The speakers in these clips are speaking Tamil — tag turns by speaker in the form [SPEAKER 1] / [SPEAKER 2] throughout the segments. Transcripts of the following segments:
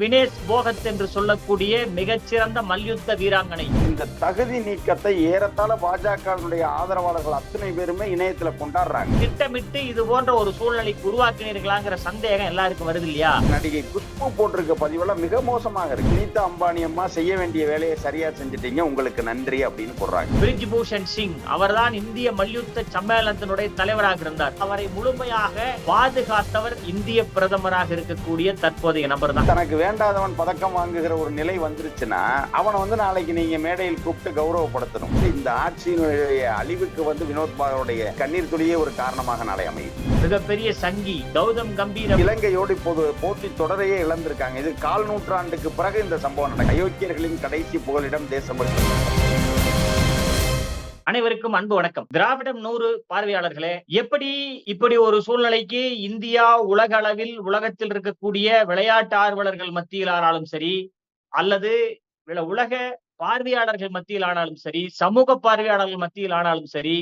[SPEAKER 1] வினேஷ் போகத் என்று சொல்லக்கூடிய மிகச்சிறந்த மல்யுத்த வீராங்கனை.
[SPEAKER 2] இந்த தகுதி நீக்கத்தை ஏறத்தாழ பாஜகவினுடைய ஆதரவாளர்கள் அத்தனை பேருமே இணையத்துல கொண்டாடுறாங்க.
[SPEAKER 1] திட்டமிட்டு இது போன்ற ஒரு சூழ்நிலைக்கு உருவாக்கினீர்களாங்கிற சந்தேகம் எல்லாருக்கும் வருது இல்லையா?
[SPEAKER 2] நடிகை குஷ்பு போட்டிருக்க பதிவெல்லாம் மிக மோசமாக இருக்கு. நீதா அம்பானி அம்மா செய்ய வேண்டிய வேலையை சரியா செஞ்சுட்டீங்க, உங்களுக்கு நன்றி அப்படின்னு போடுறாங்க.
[SPEAKER 1] பிரிஜ் பூஷன் சிங் அவர்தான் இந்திய மல்யுத்த சம்மேளனத்தினுடைய தலைவராக இருந்தார். அவரை முழுமையாக பாதுகாத்தவர் இந்திய பிரதமராக இருக்கக்கூடிய தற்போதைய நபர் தான்.
[SPEAKER 2] தனக்கு வேண்டாதவன் பதக்கம் வாங்குகிற ஒரு நிலை வந்துருச்சுன்னா அவனை நாளைக்கு நீங்க மேடையில் கூப்பிட்டு கௌரவப்படுத்தணும். இந்த ஆட்சியினுடைய அழிவுக்கு வினோத் பாகவனுடைய கண்ணீர் துளியே ஒரு காரணமாக நாளை அமையும்.
[SPEAKER 1] மிகப்பெரிய சங்கி கௌதம் கம்பீர்
[SPEAKER 2] இலங்கையோடு இப்போது போட்டி தொடரையே இழந்திருக்காங்க. இது 1/4 நூற்றாண்டுக்கு பிறகு இந்த சம்பவம் நடக்கும். அயோக்கியர்களின் கடைசி புகலிடம் தேசம்.
[SPEAKER 1] அனைவருக்கும் அன்பு வணக்கம். திராவிடம் 100 பார்வையாளர்களே, இப்படி ஒரு சூழ்நிலைக்கு இந்தியா உலக அளவில் உலகத்தில் இருக்கக்கூடிய விளையாட்டு ஆர்வலர்கள் மத்தியில் ஆனாலும் சரி, அல்லது உலக பார்வையாளர்கள் மத்தியில் ஆனாலும் சரி, சமூக பார்வையாளர்கள் மத்தியில் ஆனாலும் சரி,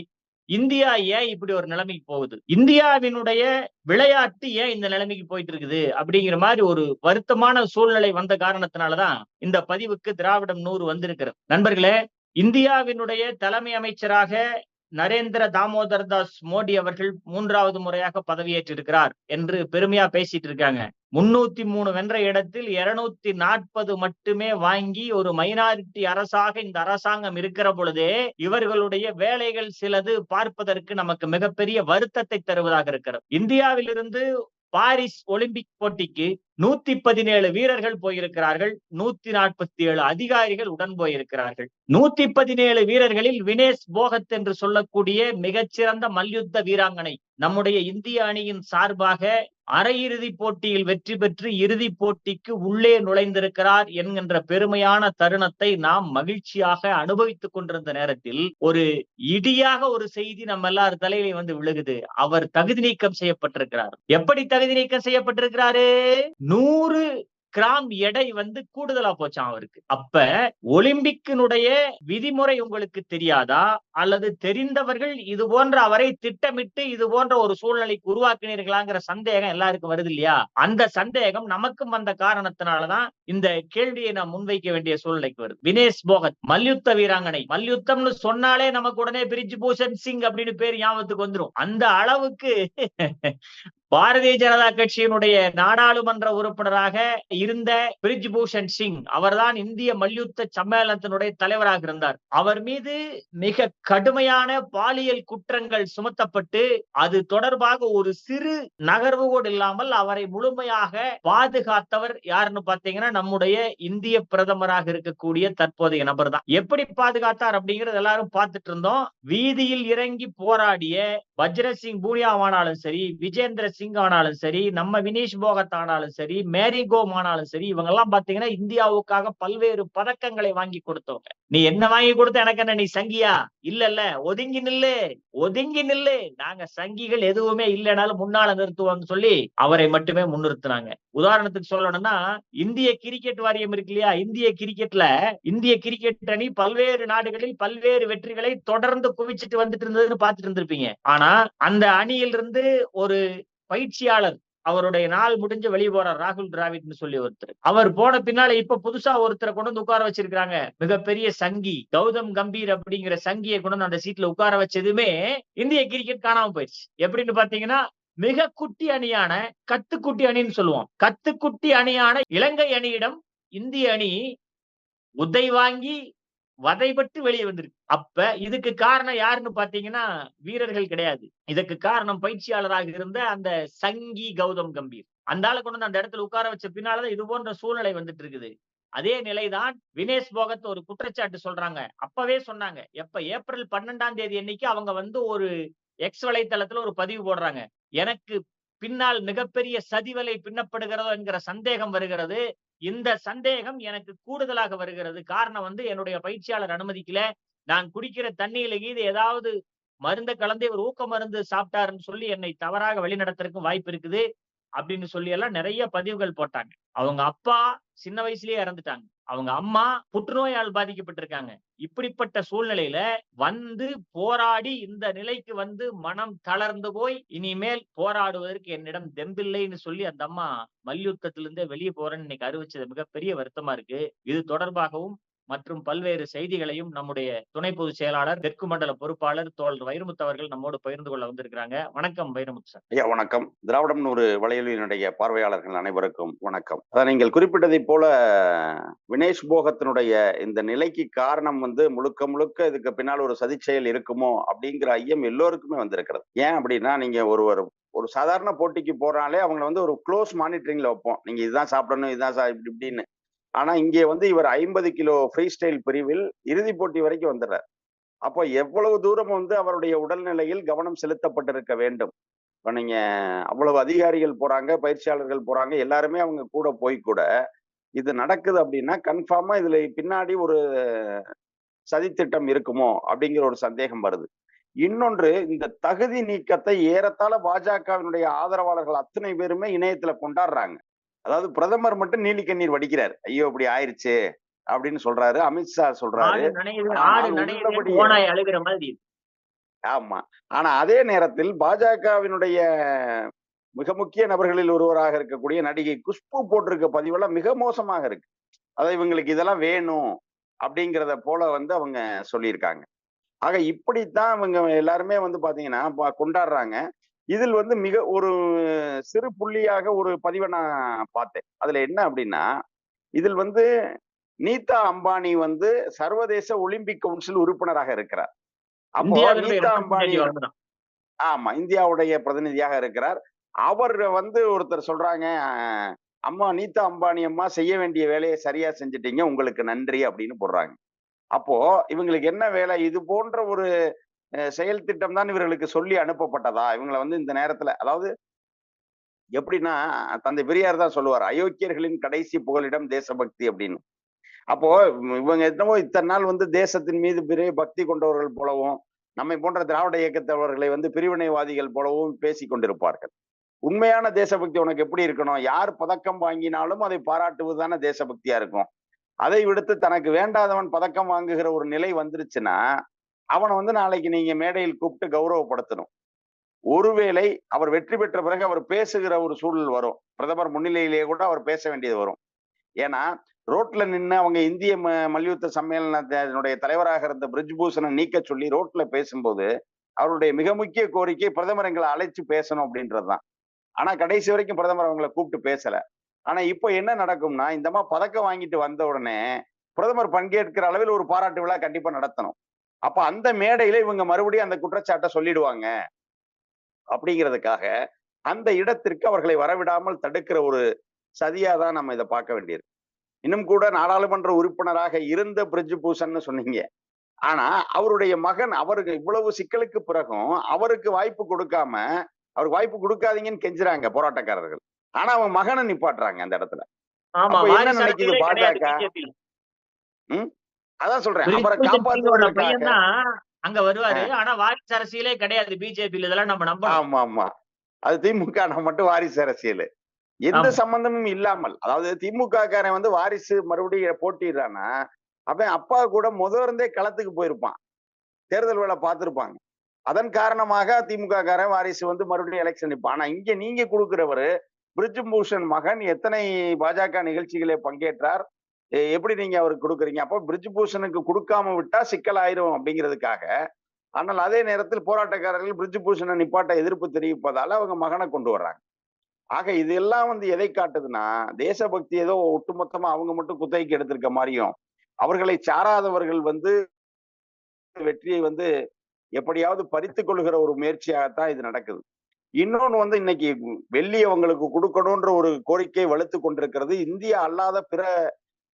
[SPEAKER 1] இந்தியா ஏன் இப்படி ஒரு நிலைமைக்கு போகுது, இந்தியாவினுடைய விளையாட்டு ஏன் இந்த நிலைமைக்கு போயிட்டு இருக்குது அப்படிங்கிற மாதிரி ஒரு வருத்தமான சூழ்நிலை வந்த காரணத்தினாலதான் இந்த பதிவுக்கு திராவிடம் 100 வந்திருக்கிறது. நண்பர்களே, இந்தியாவினுடைய தலைமை அமைச்சராக நரேந்திர தாமோதர் தாஸ் மோடி அவர்கள் 3வது முறையாக பதவியேற்றிருக்கிறார் என்று பெருமையா பேசிட்டு இருக்காங்க. 303 வென்ற இடத்தில் 240 மட்டுமே வாங்கி ஒரு மைனாரிட்டி அரசாக இந்த அரசாங்கம் இருக்கிற பொழுதே இவர்களுடைய வேலைகள் சிலது பார்ப்பதற்கு நமக்கு மிகப்பெரிய வருத்தத்தை தருவதாக இருக்கிறது. இந்தியாவிலிருந்து பாரிஸ் ஒலிம்பிக் போட்டிக்கு 117 வீரர்கள் போயிருக்கிறார்கள். 147 அதிகாரிகள் உடன் போயிருக்கிறார்கள். 117 வீரர்களில் வினேஷ் போகத் என்று சொல்லக்கூடிய மிகச்சிறந்த மல்யுத்த வீராங்கனை நம்முடைய இந்திய அணியின் சார்பாக அரையிறுதி போட்டியில் வெற்றி பெற்று இறுதி போட்டிக்கு உள்ளே நுழைந்திருக்கிறார் என்கின்ற பெருமையான தருணத்தை நாம் மகிழ்ச்சியாக அனுபவித்துக் கொண்டிருந்த நேரத்தில் ஒரு இடியாக ஒரு செய்தி நம்ம எல்லார் தலையிலே விழுகுது. அவர் தகுதி நீக்கம் செய்யப்பட்டிருக்கிறார். எப்படி தகுதி நீக்கம் செய்யப்பட்டிருக்கிறாரு? 100 கிராம் எடை கூடுதலா போச்சான் அவருக்கு. அப்ப ஒலிம்பிக்கினுடைய விதிமுறை உங்களுக்கு தெரியாதா? அல்லது தெரிந்தவர்கள் இது போன்ற அவரை திட்டமிட்டு இது போன்ற ஒரு சூழ்நிலைக்கு உருவாக்கினீர்களாங்கிற சந்தேகம் எல்லாருக்கும் வருது இல்லையா? அந்த சந்தேகம் நமக்கும் வந்த காரணத்தினாலதான் இந்த கேள்வியை நாம் முன்வைக்க வேண்டிய சூழ்நிலைக்கு வருது. வினேஷ் போகத் மல்யுத்த வீராங்கனை. மல்யுத்தம்னு சொன்னாலே நமக்கு உடனே பிரிஜ் பூஷன் சிங் அப்படின்னு பேர் ஞாபகத்துக்கு வந்துரும். அந்த அளவுக்கு பாரதிய ஜனதா கட்சியினுடைய நாடாளுமன்ற உறுப்பினராக இருந்த பிரிஜ் பூஷன் சிங் அவர்தான் இந்திய மல்யுத்த சம்மேளனத்தினுடைய தலைவராக இருந்தார். அவர் மீது மிக கடுமையான பாலியல் குற்றங்கள் சுமத்தப்பட்டு அது தொடர்பாக ஒரு சிறு நகர்வு கூட இல்லாமல் அவரை முழுமையாக பாதுகாத்தவர் யாருன்னு பாத்தீங்கன்னா நம்முடைய இந்திய பிரதமராக இருக்கக்கூடிய தற்போதைய நபர் தான். எப்படி பாதுகாத்தார் அப்படிங்கறது எல்லாரும் பார்த்துட்டு இருந்தோம். வீதியில் இறங்கி போராடிய வஜ்ரசிங் பூனியா ஆனாலும் சரி, விஜேந்திர சிங் ஆனாலும் சரி, நம்ம வினேஷ் போகத் ஆனாலும் சரி, மேரி கோம் ஆனாலும் சரி, இவங்க எல்லாம் பாத்தீங்கன்னா இந்தியாவுக்காக பல்வேறு பதக்கங்களை வாங்கி கொடுத்தவங்க. நீ என்ன வாங்கி கொடுத்த, எனக்கு என்ன நீ சங்கியா? இல்ல ஒதுங்கி நில்லு, நாங்க சங்கிகள் எதுவுமே இல்லைனாலும் முன்னால நிறுத்துவோம்னு சொல்லி அவரை மட்டுமே முன்னிறுத்தினாங்க. உதாரணத்துக்கு சொல்லணும்னா, இந்திய கிரிக்கெட் வாரியம் இருக்கு இல்லையா? இந்திய கிரிக்கெட் அணி பல்வேறு நாடுகளில் பல்வேறு வெற்றிகளை தொடர்ந்து குவிச்சிட்டு வந்துட்டு இருந்ததுன்னு பாத்துட்டு இருந்திருப்பீங்க. ஆனா அந்த அணியிலிருந்து ஒரு பயிற்சியாளர் அவருடைய நாள் முடிஞ்ச வெளியே போறார், ராகுல் டிராவிட்னு சொல்லி ஒருத்தர். அவர் போன பின்னால இப்ப புதுசா ஒருத்தரை கொண்டு வந்து உட்கார வச்சிருக்காங்க. மிகப்பெரிய சங்கி கௌதம் கம்பீர் அப்படிங்கிற சங்கியை கொண்டு வந்து அந்த சீட்ல உட்கார வச்சதுமே இந்திய கிரிக்கெட் காணாம போயிடுச்சு. எப்படின்னு பாத்தீங்கன்னா, மிக குட்டி அணியான கத்துக்குட்டி அணின்னு சொல்லுவோம். கத்துக்குட்டி அணியான இலங்கை அணியிடம் இந்திய அணி உதை வாங்கி வதைபட்டு வெளியே வந்திருக்கு. அப்ப இதுக்கு காரணம் யாருன்னு பாத்தீங்கன்னா வீரர்கள் கிடையாது. இதுக்கு காரணம் பயிற்சியாளராக இருந்த அந்த சங்கி கௌதம் கம்பீர். அந்த ஆளை கொண்டு அந்த இடத்துல உட்கார வச்ச பின்னாலதான் இது போன்ற சூழ்நிலை வந்துட்டு இருக்குது. அதே நிலைதான் வினேஷ் போகத் ஒரு குற்றச்சாட்டு சொல்றாங்க. அப்பவே சொன்னாங்க. ஏப்ரல் 12ஆம் தேதி அன்னைக்கு அவங்க ஒரு எக்ஸ் வலைத்தளத்துல ஒரு பதிவு போடுறாங்க. எனக்கு பின்னால் மிகப்பெரிய சதிவலை பின்னப்படுகிறதோ என்கிற சந்தேகம் வருகிறது. இந்த சந்தேகம் எனக்கு கூடுதலாக வருகிறது. காரணம் என்னுடைய பயிற்சியாளர் அனுமதிக்கல. நான் குடிக்கிற தண்ணியில கீது ஏதாவது மருந்த கலந்து ஒரு ஊக்க மருந்து சாப்பிட்டாருன்னு சொல்லி என்னை தவறாக வழிநடத்துறதுக்கு வாய்ப்பு இருக்குது அப்படின்னு சொல்லி எல்லாம் நிறைய பதிவுகள் போட்டாங்க. அவங்க அப்பா சின்ன வயசுலயே இறந்துட்டாங்க. அவங்க அம்மா புற்றுநோயால் பாதிக்கப்பட்டிருக்காங்க. இப்படிப்பட்ட சூழ்நிலையில வந்து போராடி இந்த நிலைக்கு வந்து மனம் தளர்ந்து போய், இனிமேல் போராடுவதற்கு என்னிடம் தெம்பில்லைன்னு சொல்லி அந்த அம்மா மல்யுத்தத்திலிருந்தே வெளிய போறேன்னு இன்னைக்கு அறிவிச்சது மிகப்பெரிய வருத்தமா இருக்கு. இது தொடர்பாகவும் மற்றும் பல்வேறு செய்திகளையும் நம்முடைய துணை பொதுச் செயலாளர், தெற்கு மண்டல பொறுப்பாளர் தோழர் வைரமுத்து அவர்கள் நம்மோடு பகிர்ந்து கொள்ள வந்திருக்கிறாங்க. வணக்கம் வைரமுத்து சார்.
[SPEAKER 2] ஐயா வணக்கம். திராவிடம் ஒரு வலையொலியினுடைய பார்வையாளர்கள் அனைவருக்கும் வணக்கம். அதான் நீங்கள் குறிப்பிட்டதைப் போல வினேஷ் போகத்தினுடைய இந்த நிலைக்கு காரணம் வந்து முழுக்க முழுக்க இதுக்கு பின்னால் ஒரு சதிச்செயல் இருக்குமோ அப்படிங்கிற ஐயம் எல்லோருக்குமே வந்திருக்கிறது. ஏன் அப்படின்னா, நீங்க ஒரு சாதாரண போட்டிக்கு போறாலே அவங்களை வந்து ஒரு க்ளோஸ் மானிட்டரிங்ல வைப்போம். நீங்க இதுதான் சாப்பிடணும், இதுதான் இப்படி இப்படின்னு. ஆனா இங்கே வந்து இவர் 50 கிலோ ஃப்ரீ ஸ்டைல் பிரிவில் இறுதிப் போட்டி வரைக்கும் வந்துடுறார். அப்போ எவ்வளவு தூரம் வந்து அவருடைய உடல்நிலையில் கவனம் செலுத்தப்பட்டிருக்க வேண்டும். இப்ப நீங்க அவ்வளவு அதிகாரிகள் போறாங்க, பயிற்சியாளர்கள் போறாங்க, எல்லாருமே அவங்க கூட போய் கூட இது நடக்குது அப்படின்னா கன்ஃபார்மா இதுல பின்னாடி ஒரு சதித்திட்டம் இருக்குமோ அப்படிங்கிற ஒரு சந்தேகம் வருது. இன்னொன்று, இந்த தகுதி நீக்கத்தை ஏறத்தாழ பாஜகவினுடைய ஆதரவாளர்கள் அத்தனை பேருமே இணையத்துல கொண்டாடுறாங்க. அதாவது பிரதமர் மட்டும் நீலி கண்ணீர் வடிக்கிறார். ஐயோ இப்படி ஆயிருச்சு அப்படின்னு சொல்றாரு. அமித்ஷா சொல்றாரு.
[SPEAKER 1] ஆடு நனையுது,
[SPEAKER 2] ஆனால்
[SPEAKER 1] ஆடு நனையுதுன்னு
[SPEAKER 2] உள்ளபடியே
[SPEAKER 1] ஓநாய் அழுகிற மாதிரி.
[SPEAKER 2] ஆமா. ஆனா அதே நேரத்தில் பாஜகவினுடைய மிக முக்கிய நபர்களில் ஒருவராக இருக்கக்கூடிய நடிகை குஷ்பு போட்டிருக்க பதிவெல்லாம் மிக மோசமாக இருக்கு. அதாவது இவங்களுக்கு இதெல்லாம் வேணும் அப்படிங்கிறத போல வந்து அவங்க சொல்லியிருக்காங்க. ஆக இப்படித்தான் இவங்க எல்லாருமே வந்து பாத்தீங்கன்னா கொண்டாடுறாங்க. இதில் வந்து மிக ஒரு சிறு புள்ளியாக ஒரு பதிவை நான் பார்த்தேன். அதுல என்ன அப்படின்னா, இதில் வந்து நீதா அம்பானி வந்து சர்வதேச ஒலிம்பிக் கவுன்சில் உறுப்பினராக இருக்கிறார். அப்போ
[SPEAKER 1] இந்தியாவினுடைய
[SPEAKER 2] நீதா அம்பானி
[SPEAKER 1] representative அவர்தான்.
[SPEAKER 2] ஆமா இந்தியாவுடைய பிரதிநிதியாக இருக்கிறார். அவர் வந்து ஒருத்தர் சொல்றாங்க, அம்மா நீதா அம்பானி அம்மா செய்ய வேண்டிய வேலையை சரியா செஞ்சுட்டீங்க, உங்களுக்கு நன்றி அப்படின்னு போடுறாங்க. அப்போ இவங்களுக்கு என்ன வேலை? இது போன்ற ஒரு செயல் திட்டம் தான் இவர்களுக்கு சொல்லி அனுப்பப்பட்டதா? இவங்களை வந்து இந்த நேரத்துல, அதாவது எப்படின்னா, தந்தை பெரியார் தான் சொல்லுவார், அயோக்கியர்களின் கடைசி புகலிடம் தேசபக்தி அப்படின்னு. அப்போ இவங்க என்னவோ இத்தனை நாள் வந்து தேசத்தின் மீது பெரிய பக்தி கொண்டவர்கள் போலவும், நம்மை போன்ற திராவிட இயக்கத்தவர்களை வந்து பிரிவினைவாதிகள் போலவும் பேசி கொண்டிருப்பார்கள். உண்மையான தேசபக்தி உனக்கு எப்படி இருக்கணும்? யார் பதக்கம் வாங்கினாலும் அதை பாராட்டுவதுதானே தேசபக்தியா இருக்கும். அதை விடுத்து தனக்கு வேண்டாதவன் பதக்கம் வாங்குகிற ஒரு நிலை வந்துருச்சுன்னா, அவனை வந்து நாளைக்கு நீங்க மேடையில் கூப்பிட்டு கௌரவப்படுத்தணும். ஒருவேளை அவர் வெற்றி பெற்ற பிறகு அவர் பேசுகிற ஒரு சூழல் வரும். பிரதமர் முன்னிலையிலேயே கூட அவர் பேச வேண்டியது வரும். ஏன்னா ரோட்ல நின்று அவங்க இந்திய மல்யுத்த சம்மேளனத்தினுடைய தலைவராக இருந்த பிரிஜ்பூஷனை நீக்க சொல்லி ரோட்ல பேசும்போது அவருடைய மிக முக்கிய கோரிக்கை பிரதமர் எங்களை அழைச்சு பேசணும் அப்படின்றதுதான். ஆனா கடைசி வரைக்கும் பிரதமர் அவங்களை கூப்பிட்டு பேசல. ஆனா இப்போ என்ன நடக்கும்னா, இந்த மாதிரி பதக்கம் வாங்கிட்டு வந்த உடனே பிரதமர் பங்கேற்கிற அளவில் ஒரு பாராட்டு விழா கண்டிப்பா நடத்தணும். அப்ப அந்த மேடையில இவங்க மறுபடியும் அந்த குற்றச்சாட்டை சொல்லிடுவாங்க அப்படிங்கிறதுக்காக அந்த இடத்திற்கு அவர்களை வரவிடாமல் தடுக்கிற ஒரு சதியாதான் நம்ம இதை பார்க்க வேண்டியிருக்கு. இன்னும் கூட நாடாளுமன்ற உறுப்பினராக இருந்த பிரிஜ்பூஷன் சொன்னீங்க. ஆனா அவருடைய மகன், அவருக்கு இவ்வளவு சிக்கலுக்கு பிறகும் அவருக்கு வாய்ப்பு கொடுக்காம, அவருக்கு வாய்ப்பு கொடுக்காதீங்கன்னு கெஞ்சுறாங்க போராட்டக்காரர்கள். ஆனா அவன் மகனை நிப்பாட்டுறாங்க அந்த இடத்துல.
[SPEAKER 1] ஆமா,
[SPEAKER 2] அப்ப என்ன
[SPEAKER 1] வாரிசு
[SPEAKER 2] நினைக்குது
[SPEAKER 1] அரசியலே கிடையாது
[SPEAKER 2] பாஜக?
[SPEAKER 1] பிஜேபியில்.
[SPEAKER 2] அதான் சொல்றேன், அவரை
[SPEAKER 1] பையன்
[SPEAKER 2] காப்பாற்றுவதற்காக.
[SPEAKER 1] தான் அங்க வருவாரு. ஆனா வாரிசு அரசியலே கிடையாது பிஜேபியில். இதெல்லாம் நம்ம நம்பணும்.
[SPEAKER 2] ஆமா ஆமா, அது திமுக மட்டும் வாரிசு அரசியல். எந்த
[SPEAKER 1] ஆமா.
[SPEAKER 2] சம்பந்தமும் இல்லாமல், அதாவது திமுக காரன் வந்து வாரிசு மறுபடியும் போட்டிடுறான்னா, அவன் அப்பா கூட இருந்தே களத்துக்கு போயிருப்பான், தேர்தல் வேலை பார்த்திருப்பாங்க. அதன் காரணமாக திமுக காரன் வாரிசு வந்து மறுபடியும் எலெக்ஷன் நிற்பான். ஆனா இங்க நீங்க கொடுக்கிறவரு பிரிஜ்பூஷன் மகன் எத்தனை பாஜக நிகழ்ச்சிகளை பங்கேற்றார், எப்படி நீங்க அவருக்கு கொடுக்குறீங்க? அப்போ பிரிஜ்பூஷனுக்கு கொடுக்காம விட்டா சிக்கல் ஆயிரும் அப்படிங்கிறதுக்காக. ஆனால் அதே நேரத்தில் போராட்டக்காரர்கள் பிரிஜ்பூஷனை நிப்பாட்ட எதிர்ப்பு தெரிவிப்பதால அவங்க மகனை கொண்டு வர்றாங்க. ஆக இதெல்லாம் வந்து எதை காட்டுதுன்னா, தேசபக்தி ஏதோ ஒட்டுமொத்தமா அவங்க மட்டும் குத்தகைக்கு எடுத்திருக்க மாதிரியும், அவர்களை சாராதவர்கள் வந்து வெற்றியை வந்து எப்படியாவது பறித்துக் கொள்கிற ஒரு முயற்சியாகத்தான் இது நடக்குது. இன்னொன்னு வந்து இன்னைக்கு வெள்ளி அவங்களுக்கு கொடுக்கணும்ன்ற ஒரு கோரிக்கை வலுத்து கொண்டிருக்கிறது. இந்தியா அல்லாத பிற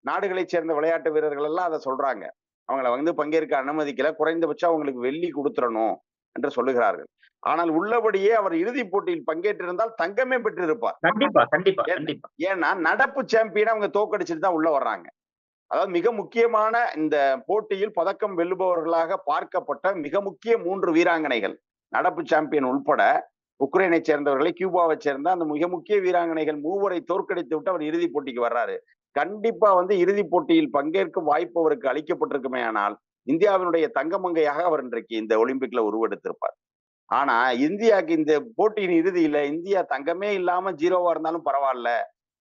[SPEAKER 2] நாடுகளைச் சேர்ந்த விளையாட்டு வீரர்கள் எல்லாம் அதை சொல்றாங்க. அவங்களை வந்து பங்கேற்க அனுமதிக்கல, குறைந்தபட்சம் அவங்களுக்கு வெள்ளி கொடுத்துடணும் என்று சொல்லுகிறார்கள். ஆனால் உள்ளபடியே அவர் இறுதிப் போட்டியில் பங்கேற்றிருந்தால் தங்கமே பெற்றிருப்பார்.
[SPEAKER 1] கண்டிப்பா கண்டிப்பா கண்டிப்பா.
[SPEAKER 2] ஏன்னா நடப்பு சாம்பியனை அவங்க தோக்கடிச்சுட்டு தான் உள்ள வர்றாங்க. அதாவது மிக முக்கியமான இந்த போட்டியில் பதக்கம் வெல்லுபவர்களாக பார்க்கப்பட்ட மிக முக்கிய 3 வீராங்கனைகள், நடப்பு சாம்பியன் உள்பட உக்ரைனை சேர்ந்தவர்களை, கியூபாவை சேர்ந்த அந்த மிக முக்கிய வீராங்கனைகள் 3 தோற்கடித்து விட்டு அவர் இறுதிப் போட்டிக்கு வர்றாரு. கண்டிப்பா வந்து இறுதிப் போட்டியில் பங்கேற்கும் வாய்ப்பு அவருக்கு அளிக்கப்பட்டிருக்குமே ஆனால், இந்தியாவினுடைய தங்கமங்கையாக அவர் இன்றைக்கு இந்த ஒலிம்பிக்ல உருவெடுத்திருப்பார். ஆனா இந்தியாவுக்கு இந்த போட்டியின் இறுதியில இந்தியா தங்கமே இல்லாம 0வா இருந்தாலும் பரவாயில்ல.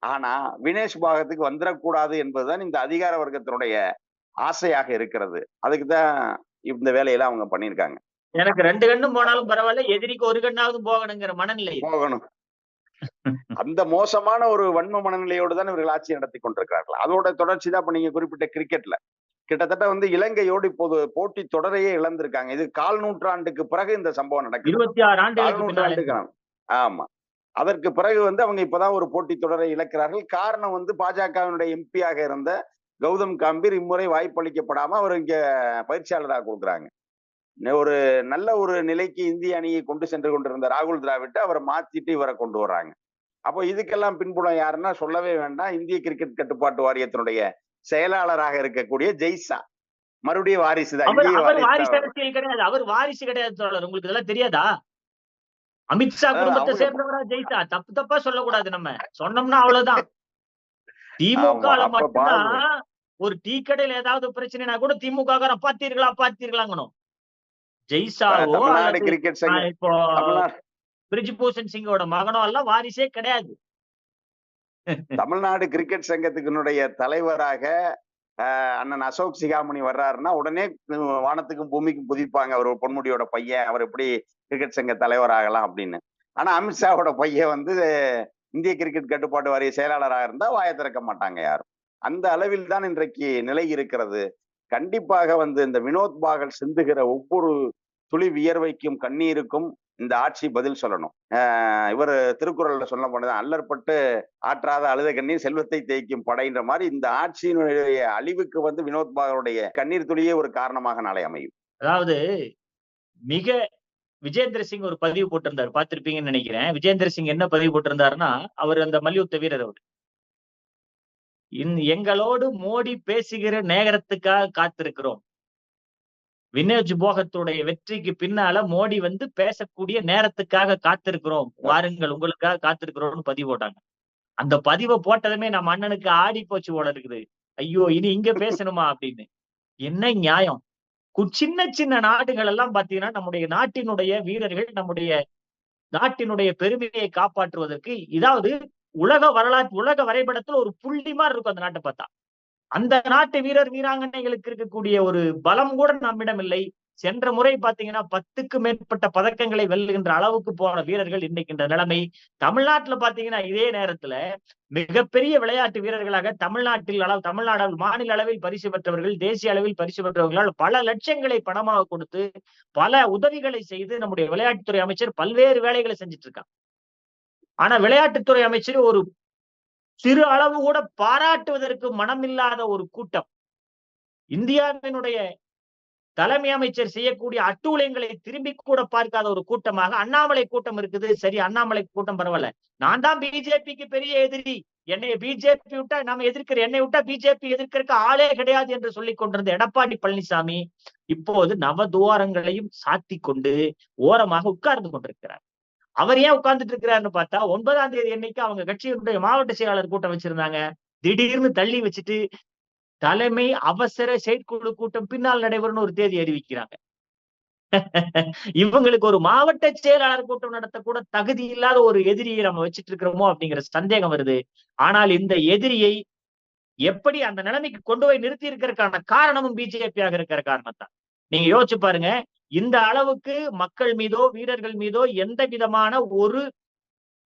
[SPEAKER 2] ஆனா வினேஷ் பாகத்துக்கு வந்துடக்கூடாது என்பதுதான் இந்த அதிகார வர்க்கத்தினுடைய ஆசையாக இருக்கிறது. அதுக்கு தான் இந்த வேலையெல்லாம் அவங்க பண்ணியிருக்காங்க.
[SPEAKER 1] எனக்கு 2 கண்ணும் போனாலும் பரவாயில்ல, எதிரிக்கு 1 கண்ணாவது போகணுங்கிற மனநிலை.
[SPEAKER 2] போகணும். அந்த மோசமான ஒரு வன்ம மனநிலையோடு தான் இவர்கள் ஆட்சி நடத்தி கொண்டிருக்கிறார்கள். அதோட தொடர்ச்சி தான் இப்ப நீங்க குறிப்பிட்ட கிரிக்கெட்ல. கிட்டத்தட்ட வந்து இலங்கையோடு இப்போது போட்டி தொடரையே இழந்திருக்காங்க. இது 1/4 நூற்றாண்டுக்கு பிறகு இந்த சம்பவம் நடக்குது.
[SPEAKER 1] 26
[SPEAKER 2] 1/4
[SPEAKER 1] ஆண்டுகளுக்கு பின்னால.
[SPEAKER 2] நூற்றாண்டுக்கு ஆமா. அதற்கு பிறகு வந்து அவங்க இப்பதான் ஒரு போட்டி தொடரை இழக்கிறார்கள். காரணம் வந்து பாஜகவினுடைய எம்பியாக இருந்த கௌதம் காம்பீர் இம்முறை வாய்ப்பளிக்கப்படாம அவர் இங்க பயிற்சியாளராக கொடுக்குறாங்க. ஒரு நல்ல ஒரு நிலைக்கு இந்திய அணியை கொண்டு சென்று கொண்டிருந்த ராகுல் டிராவிட்டை அவரை மாத்திட்டு இவரை கொண்டு வர்றாங்க. அப்போ இதுக்கெல்லாம் பின்புலம் யாருன்னா சொல்லவே வேண்டாம். இந்திய கிரிக்கெட் கட்டுப்பாட்டு வாரியத்தினுடைய செயலாளராக இருக்கக்கூடிய ஜெய்ஷா. மறுபடியும் வாரிசு தான்.
[SPEAKER 1] அவர்
[SPEAKER 2] இங்கேயும்
[SPEAKER 1] வாரிசு
[SPEAKER 2] வாரிசு தான்.
[SPEAKER 1] அரசியல் கிடையாது. அவர் வாரிசு கிடையாது தோழர். உங்களுக்கு இதெல்லாம் தெரியாதா? அமித்ஷா குடும்பத்தை
[SPEAKER 2] அவங்க
[SPEAKER 1] சேர்ந்தவரா ஜெயிச்சா? தப்பு தப்பா சொல்லக்கூடாது நம்ம. சொன்னோம்னா அவ்வளவுதான். திமுகல
[SPEAKER 2] அப்ப
[SPEAKER 1] மட்டும்தான்
[SPEAKER 2] பாருங்க.
[SPEAKER 1] ஒரு டீ கடையில ஏதாவது பிரச்சனைனா கூட திமுக பாத்தீர்களாங்கணும். ஜெய்ஷாவோ
[SPEAKER 2] தமிழ்நாடு
[SPEAKER 1] அல்லது
[SPEAKER 2] கிரிக்கெட் சங்கம்
[SPEAKER 1] இப்போ
[SPEAKER 2] தமிழ்நாடு
[SPEAKER 1] பிரிஜ்பூஷன் சிங்கோட மகனோ எல்லாம் வாரிசே கிடையாது.
[SPEAKER 2] தமிழ்நாடு கிரிக்கெட் சங்கத்துக்குனுடைய தலைவராக அண்ணன் அசோக் சிகாமணி வர்றாருன்னா உடனே வானத்துக்கும் பூமிக்கும் குதிப்பாங்க. அவர் பொன்முடியோட பையன், அவர் எப்படி கிரிக்கெட் சங்க தலைவர் ஆகலாம் அப்படின்னு. ஆனா அமித்ஷாவோட பையன் வந்து இந்திய கிரிக்கெட் கட்டுப்பாட்டு வாரிய செயலாளராக இருந்தா வாயை திறக்க மாட்டாங்க யாரும். அந்த அளவில் தான் இன்றைக்கு நிலை இருக்கிறது. கண்டிப்பாக வந்து இந்த வினோத் பாகல் சிந்துகிற ஒவ்வொரு துளி வியர்வைக்கும் கண்ணீருக்கும் இந்த ஆட்சி பதில் சொல்லணும். இவர் திருக்குறள்ல சொல்ல போனதான் அல்லற்பட்டு ஆற்றாத அழுத கண்ணீர் செல்வத்தை தேய்க்கும் படைன்ற மாதிரி இந்த ஆட்சியினுடைய அழிவுக்கு வந்து வினோத் பாகலுடைய கண்ணீர் துளியே ஒரு காரணமாக நாளை அமையும்.
[SPEAKER 1] அதாவது மிக விஜேந்திர சிங் ஒரு பதிவு போட்டிருந்தாரு, பார்த்திருப்பீங்கன்னு நினைக்கிறேன். விஜேந்திர சிங் என்ன பதிவு போட்டிருந்தாருன்னா, அவர் அந்த மல்யுத்த வீரர் அவர். எங்களோடு மோடி பேசுகிற நேரத்துக்காக காத்திருக்கிறோம். வினோத் போகத்துடைய வெற்றிக்கு பின்னால மோடி வந்து பேசக்கூடிய நேரத்துக்காக காத்திருக்கிறோம். வாருங்கள் உங்களுக்காக காத்திருக்கிறோம்னு பதிவு போட்டாங்க. அந்த பதிவை போட்டதுமே நம்ம அண்ணனுக்கு ஆடி போச்சு போல இருக்குது. ஐயோ இனி இங்க பேசணுமா அப்படின்னு. என்ன நியாயம்? சின்ன சின்ன நாடுகள் எல்லாம் பாத்தீங்கன்னா நம்முடைய நாட்டினுடைய வீரர்கள் நம்முடைய நாட்டினுடைய பெருமையை காப்பாற்றுவதற்கு இதாவது உலக வரைபடத்துல ஒரு புள்ளி மாதிரி இருக்கும் அந்த நாட்டை பார்த்தா. அந்த நாட்டு வீரர் வீராங்கனைகளுக்கு இருக்கக்கூடிய ஒரு பலம் கூட நம்மிடம் இல்லை. சென்ற முறை பாத்தீங்கன்னா 10க்கு மேற்பட்ட பதக்கங்களை வெல்லுகின்ற அளவுக்கு போன வீரர்கள் இன்னைக்கு இந்த நிலைமை. தமிழ்நாட்டுல பாத்தீங்கன்னா இதே நேரத்துல மிகப்பெரிய விளையாட்டு வீரர்களாக தமிழ்நாடு மாநில அளவில் பரிசு பெற்றவர்கள், தேசிய அளவில் பரிசு பெற்றவர்களால் பல லட்சங்களை பணமாக கொடுத்து பல உதவிகளை செய்து நம்முடைய விளையாட்டுத்துறை அமைச்சர் பல்வேறு வேலைகளை செஞ்சுட்டு இருக்காங்க. ஆனா விளையாட்டுத்துறை அமைச்சர் ஒரு சிறு அளவு கூட பாராட்டுவதற்கு மனமில்லாத ஒரு கூட்டம். இந்தியாவினுடைய தலைமை அமைச்சர் செய்யக்கூடிய அட்டூழியங்களை திரும்பி கூட பார்க்காத ஒரு கூட்டமாக அண்ணாமலை கூட்டம் இருக்குது. சரி, அண்ணாமலை கூட்டம் பரவாயில்ல. நான் தான் பிஜேபிக்கு பெரிய எதிரி, என்னை பிஜேபி விட்டா நம்ம எதிர்க்கிற, என்னை விட்டா பிஜேபி எதிர்க்கிறதுக்கு ஆளே கிடையாது என்று சொல்லிக் கொண்டிருந்த எடப்பாடி பழனிசாமி இப்போது நவதுவாரங்களையும் சாத்தி கொண்டு ஓரமாக உட்கார்ந்து கொண்டிருக்கிறார். அவர் ஏன் உட்கார்ந்துட்டு இருக்கிறாருன்னு பார்த்தா 9ஆம் தேதி அன்னைக்கு அவங்க கட்சியினுடைய மாவட்ட செயலாளர் கூட்டம் வச்சிருந்தாங்க. திடீர்னு தள்ளி வச்சுட்டு தலைமை அவசர செயற்குழு கூட்டம் பின்னால் நடைபெறும்னு ஒரு தேதி அறிவிக்கிறாங்க. இவங்களுக்கு ஒரு மாவட்ட செயலாளர் கூட்டம் நடத்த கூட தகுதி இல்லாத ஒரு எதிரியை நம்ம வச்சிட்டு இருக்கிறோமோ அப்படிங்கிற சந்தேகம் வருது. ஆனால் இந்த எதிரியை எப்படி அந்த நிலைமைக்கு கொண்டு போய் நிறுத்தி இருக்கிறதுக்கான காரணமும் பிஜேபியாக இருக்கிற காரணம் தான். நீங்க யோசிச்சு பாருங்க, இந்த அளவுக்கு மக்கள் மீதோ வீரர்கள் மீதோ எந்த விதமான ஒரு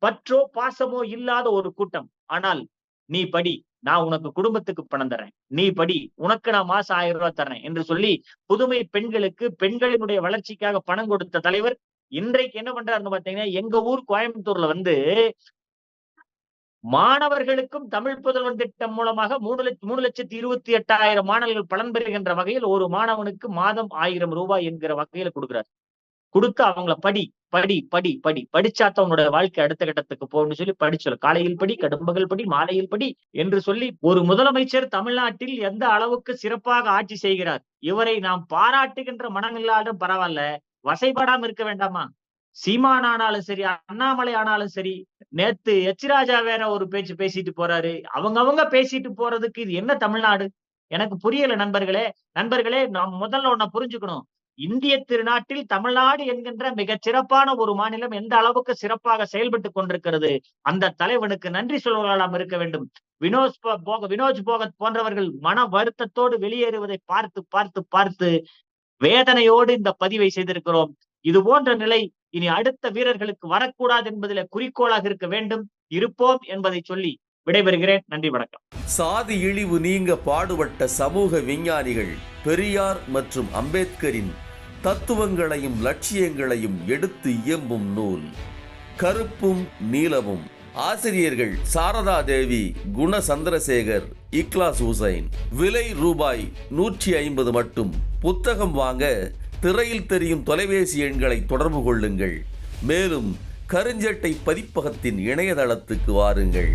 [SPEAKER 1] பற்றோ பாசமோ இல்லாத ஒரு கூட்டம். ஆனால் நீ படி, நான் உனக்கு குடும்பத்துக்கு பணம் தரேன், நீ படி, உனக்கு நான் மாசம் 1000 ரூபாய் தரேன் என்று சொல்லி புதுமை பெண்களுக்கு பெண்களினுடைய வளர்ச்சிக்காக பணம் கொடுத்த தலைவர் இன்றைக்கு என்ன பண்றாருன்னு பாத்தீங்கன்னா, எங்க ஊர் கோயம்புத்தூர்ல வந்து மாணவர்களுக்கும் தமிழ் புதல்வன் திட்டம் மூலமாக 3,28,000 மாணவர்கள் பலன் பெறுகின்ற வகையில் ஒரு மாணவனுக்கு மாதம் 1000 ரூபாய் என்கிற வகையில கொடுக்கிறார். கொடுத்து அவங்கள படி படி படி படி படிச்சாத்தான் உன்னோட வாழ்க்கை அடுத்த கட்டத்துக்கு போகணும்னு சொல்லி படிச்சோம். காலையில் படி, கடும்பகல் படி, மாலையில் படி என்று சொல்லி ஒரு முதலமைச்சர் தமிழ்நாட்டில் எந்த அளவுக்கு சிறப்பாக ஆட்சி செய்கிறார். இவரை நாம் பாராட்டுகின்ற மனநிலையாலும் பரவாயில்ல, வசைப்படாம இருக்க வேண்டாமா? சீமான் ஆனாலும் சரி, அண்ணாமலை ஆனாலும் சரி, நேத்து ராஜா வேற ஒரு பேச்சு பேசிட்டு போறாரு. அவங்க பேசிட்டு போறதுக்கு இது என்ன தமிழ்நாடு? எனக்கு புரியல நண்பர்களே. நண்பர்களே, நாம் முதல்ல ஒண்ண புரிஞ்சுக்கணும். இந்திய திருநாட்டில் தமிழ்நாடு என்கின்ற மிகச் சிறப்பான ஒரு மாநிலம் எந்த அளவுக்கு சிறப்பாக செயல்பட்டுக் கொண்டிருக்கிறது. அந்த தலைவனுக்கு நன்றி சொல்வர்களாம் இருக்க வேண்டும். வினோஜ் போகத் போன்றவர்கள் மன வருத்தத்தோடு வெளியேறுவதை பார்த்து பார்த்து பார்த்து வேதனையோடு இந்த பதிவை செய்திருக்கிறோம். இது போன்ற நிலை இனி அடுத்த வீரர்களுக்கு வரக்கூடாது என்பதில் குறிக்கோளாக இருக்க வேண்டும். இருப்போம் என்பதை சொல்லி விடைபெறுகிறேன். நன்றி, வணக்கம்.
[SPEAKER 3] சாதி இழிவு நீங்க பாடுபட்ட சமூக விஞ்ஞானிகள் பெரியார் மற்றும் அம்பேத்கரின் தத்துவங்களையும் லட்சியங்களையும் எடுத்து இயம்பும் நூல் கருப்பும் நீலமும். ஆசிரியர்கள் சாரதா தேவி, குண சந்திரசேகர், இக்லாஸ் ஹுசைன். விலை ரூபாய் 150 மட்டும். புத்தகம் வாங்க திரையில் தெரியும் தொலைபேசி எண்களை தொடர்பு கொள்ளுங்கள். மேலும் கருஞ்சட்டை பதிப்பகத்தின் இணையதளத்துக்கு வாருங்கள்.